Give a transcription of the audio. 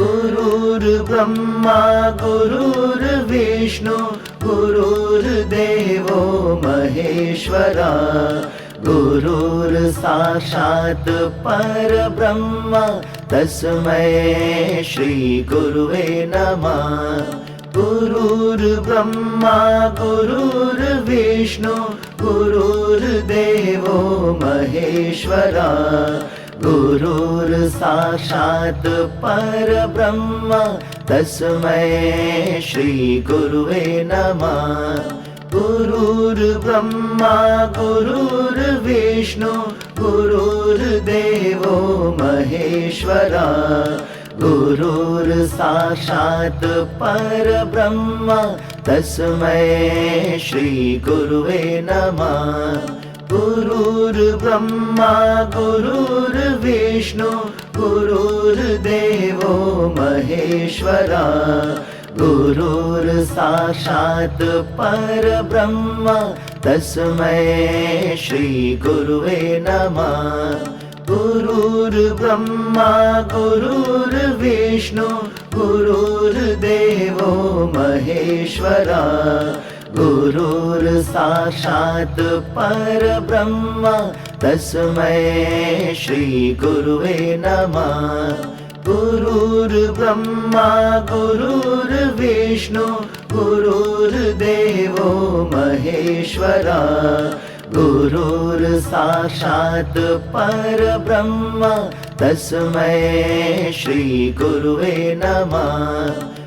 गुरुर्ब्रह्मा गुरुर्विष्णु गुरुर्देवो महेश्वरा गुरुर्साक्षात् परब्रह्म तस्मै श्री गुरुवे नमः। गुरुर्ब्रह्मा गुरुर्विष्णु गुरुर्देवो महेश्वरा गुरुर्साक्षात् परब्रह्म तस्मै श्री गुरुवे नमः। गुरुर्ब्रह्मा गुरुर्विष्णु गुरुर्देवो महेश्वरा गुरुर्साक्षात् परब्रह्म तस्मै श्री गुरुवे नमः। गुरुर्ब्रह्मा गुरुर्विष्णु गुरुर्देवो महेश्वरा गुरुर्साक्षात् परब्रह्म तस्मै श्री गुरुवे नमः। गुरुर्ब्रह्मा गुरुर्विष्णु गुरुर्देवो महेश्वरा गुरुर्साक्षात् परब्रह्म तस्मै श्री गुरुवे नमः। गुरुर्ब्रह्मा गुरुर्विष्णु गुरुर्देवो महेश्वरा गुरुर्साक्षात् परब्रह्म तस्मै श्री गुरुवे नमः। गुरुर्ब्रह्मा गुरुर्विष्णु गुरुर्देवो महेश्वरा गुरुर्साक्षात् परब्रह्म तस्मै श्री गुरुवे नमः। गुरुर्ब्रह्मा गुरुर्विष्णु गुरुर्देवो महेश्वरा गुरुर्ब्रह्मा गुरुर्विष्णु गुरुर्देवो महेश्वरा गुरुर्साक्षात् परब्रह्म तस्मै श्री गुरुवे नमः।